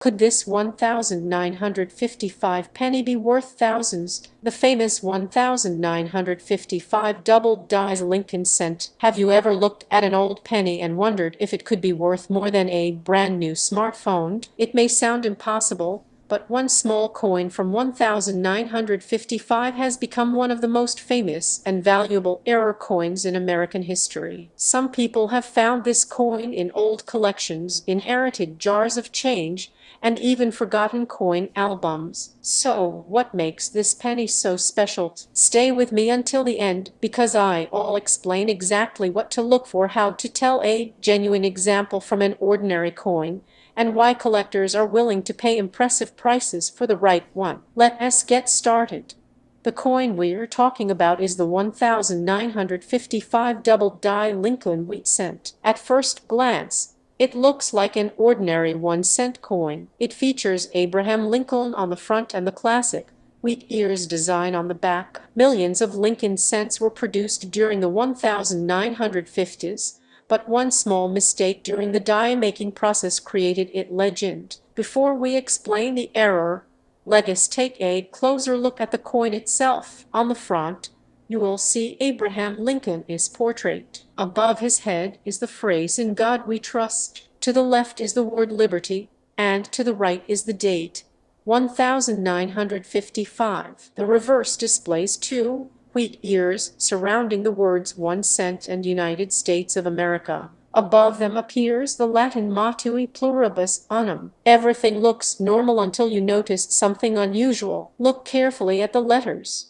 Could this 1955 penny be worth thousands? The famous 1955 double die Lincoln cent. Have you ever looked at an old penny and wondered if it could be worth more than a brand new smartphone? It may sound impossible, but one small coin from 1955 has become one of the most famous and valuable error coins in American history. Some people have found this coin in old collections, inherited jars of change, and even forgotten coin albums. So, what makes this penny so special? Stay with me until the end, because I'll explain exactly what to look for, how to tell a genuine example from an ordinary coin, and why collectors are willing to pay impressive prices for the right one. Let us get started. The coin we're talking about is the 1955 double die Lincoln wheat cent. At first glance, it looks like an ordinary 1-cent coin. It features Abraham Lincoln on the front and the classic wheat ears design on the back. Millions of Lincoln cents were produced during the 1950s, but one small mistake during the die-making process created it legend. Before we explain the error, let us take a closer look at the coin itself. On the front, you will see Abraham Lincoln is portrayed. Above his head is the phrase "In God We Trust." To the left is the word liberty, and to the right is the date, 1955. The reverse displays two wheat ears surrounding the words 1 cent and United States of America. Above them appears the Latin motto pluribus unum. Everything looks normal until you notice something unusual. Look carefully at the letters.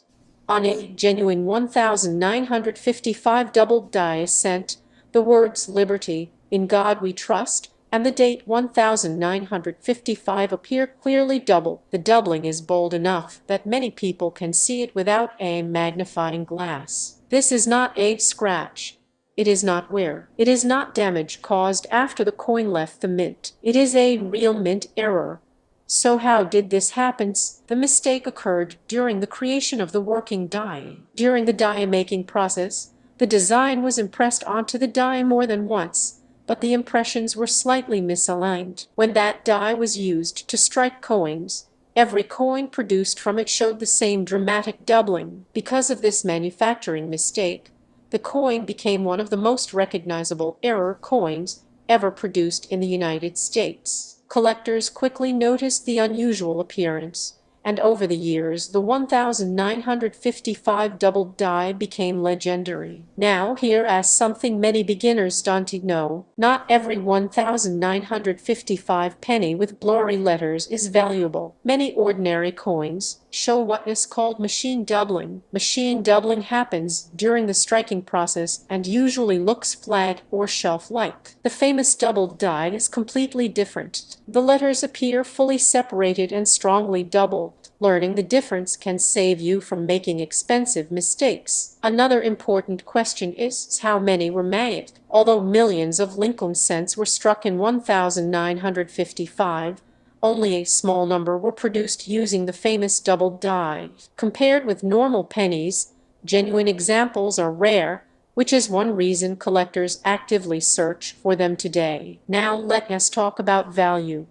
On a genuine 1955 double die cent, the words "Liberty," "In God We Trust," and the date 1955 appear clearly double. The doubling is bold enough that many people can see it without a magnifying glass. This is not a scratch. It is not wear. It is not damage caused after the coin left the mint. It is a real mint error. So how did this happen? The mistake occurred during the creation of the working die. During the die-making process, the design was impressed onto the die more than once, but the impressions were slightly misaligned. When that die was used to strike coins, every coin produced from it showed the same dramatic doubling. Because of this manufacturing mistake, the coin became one of the most recognizable error coins ever produced in the United States. Collectors quickly noticed the unusual appearance, and over the years the 1955 double die became legendary. Now here is something many beginners don't know. Not every 1955 penny with blurry letters is valuable. Many ordinary coins show what is called machine doubling. Machine doubling happens during the striking process and usually looks flat or shelf-like. The famous double die is completely different. The letters appear fully separated and strongly doubled. Learning the difference can save you from making expensive mistakes. Another important question is how many were made. Although millions of Lincoln cents were struck in 1955, only a small number were produced using the famous double die. Compared with normal pennies, genuine examples are rare, which is one reason collectors actively search for them today. Now let us talk about value.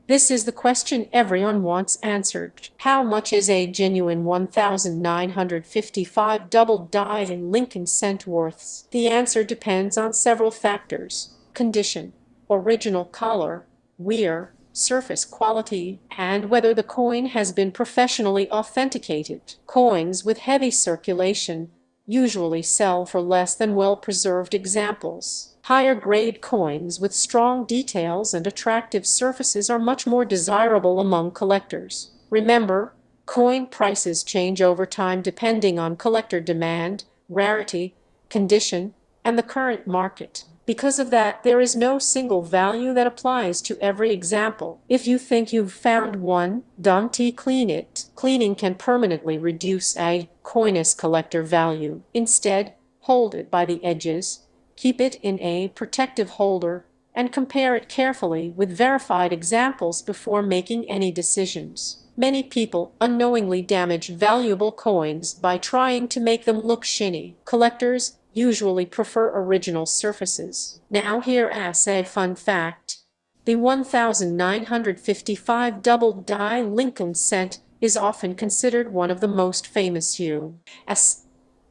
This is the question everyone wants answered. How much is a genuine 1955 double die in Lincoln cent worth? The answer depends on several factors: condition, original color, wear, surface quality, and whether the coin has been professionally authenticated. Coins with heavy circulation usually sell for less than well-preserved examples. Higher-grade coins with strong details and attractive surfaces are much more desirable among collectors. Remember, coin prices change over time depending on collector demand, rarity, condition, and the current market. Because of that, there is no single value that applies to every example. If you think you've found one, don't clean it. Cleaning can permanently reduce a coin's collector value. Instead, hold it by the edges, keep it in a protective holder, and compare it carefully with verified examples before making any decisions. Many people unknowingly damage valuable coins by trying to make them look shiny. Collectors usually prefer original surfaces. Now here is a fun fact. The 1955 double-die Lincoln cent is often considered one of the most famous U.S.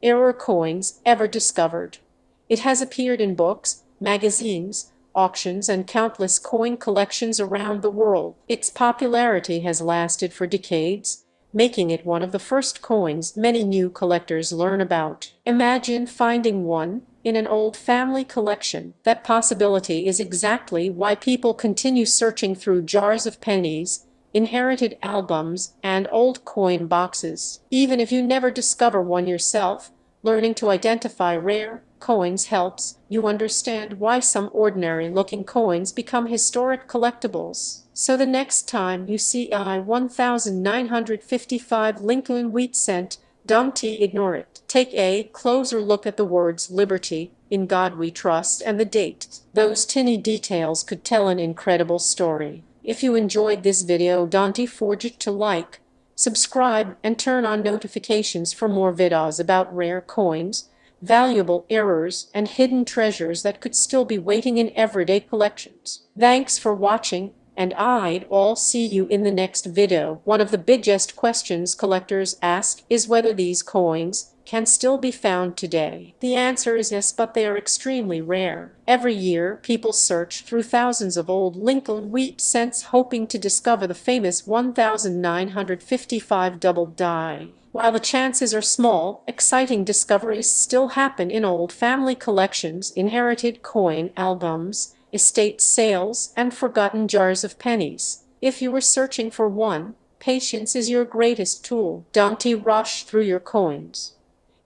error coins ever discovered. It has appeared in books, magazines, auctions, and countless coin collections around the world. Its popularity has lasted for decades, making it one of the first coins many new collectors learn about. Imagine finding one in an old family collection. That possibility is exactly why people continue searching through jars of pennies, inherited albums, and old coin boxes. Even if you never discover one yourself, learning to identify rare coins helps you understand why some ordinary-looking coins become historic collectibles. So the next time you see a 1955 Lincoln wheat cent, don't ignore it. Take a closer look at the words "Liberty," "In God We Trust," and the date. Those tiny details could tell an incredible story. If you enjoyed this video, don't forget to like, subscribe, and turn on notifications for more videos about rare coins, valuable errors, and hidden treasures that could still be waiting in everyday collections. Thanks for watching, and I'll see you in the next video. One of the biggest questions collectors ask is whether these coins can still be found today. The answer is yes, but they are extremely rare. Every year, people search through thousands of old Lincoln wheat cents hoping to discover the famous 1955 double die. While the chances are small, exciting discoveries still happen in old family collections, inherited coin albums, estate sales, and forgotten jars of pennies. If you were searching for one, patience is your greatest tool. Don't rush through your coins.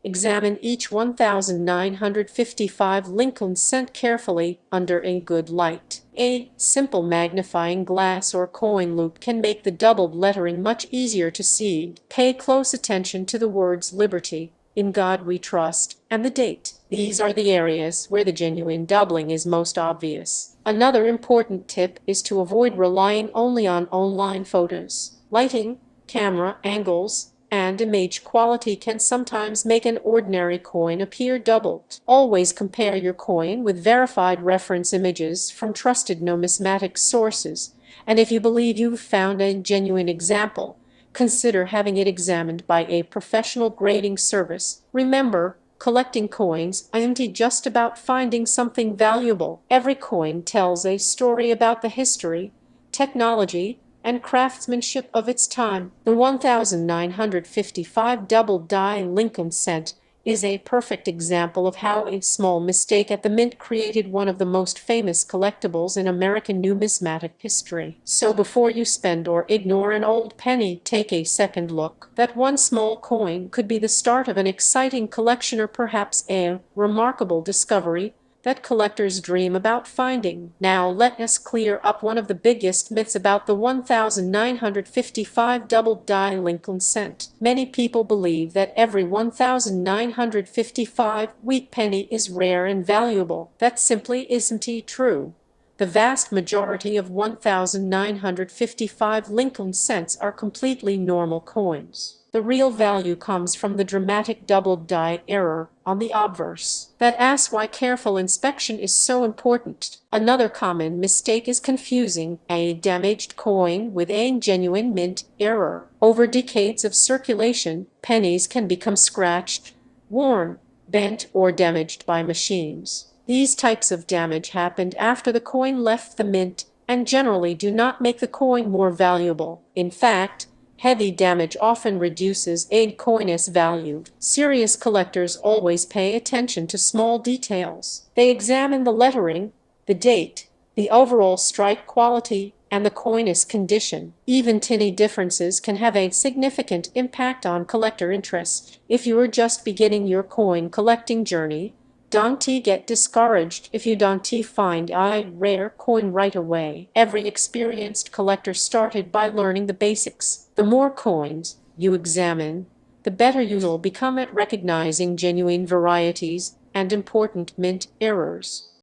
Examine each 1955 Lincoln cent carefully under a good light. A simple magnifying glass or coin loupe can make the doubled lettering much easier to see. Pay close attention to the words "Liberty," "In God We Trust," and the date. These are the areas where the genuine doubling is most obvious. Another important tip is to avoid relying only on online photos. Lighting, camera angles, and image quality can sometimes make an ordinary coin appear doubled. Always compare your coin with verified reference images from trusted numismatics sources, and if you believe you've found a genuine example, consider having it examined by a professional grading service. Remember, collecting coins isn't just about finding something valuable. Every coin tells a story about the history, technology, and craftsmanship of its time. The 1955 double-die Lincoln cent is a perfect example of how a small mistake at the mint created one of the most famous collectibles in American numismatic history. So before you spend or ignore an old penny, take a second look. That one small coin could be the start of an exciting collection or perhaps a remarkable discovery that collectors dream about finding. Now let us clear up one of the biggest myths about the 1955 double-die Lincoln cent. Many people believe that every 1955 wheat penny is rare and valuable. That simply isn't true. The vast majority of 1955 Lincoln cents are completely normal coins. The real value comes from the dramatic double-die error on the obverse. That asks why careful inspection is so important. Another common mistake is confusing a damaged coin with a genuine mint error. Over decades of circulation, pennies can become scratched, worn, bent, or damaged by machines. These types of damage happened after the coin left the mint and generally do not make the coin more valuable. In fact, heavy damage often reduces a coin's value. Serious collectors always pay attention to small details. They examine the lettering, the date, the overall strike quality, and the coin's condition. Even tiny differences can have a significant impact on collector interest. If you are just beginning your coin collecting journey, don't get discouraged if you don't find a rare coin right away. Every experienced collector started by learning the basics. The more coins you examine, the better you'll become at recognizing genuine varieties and important mint errors.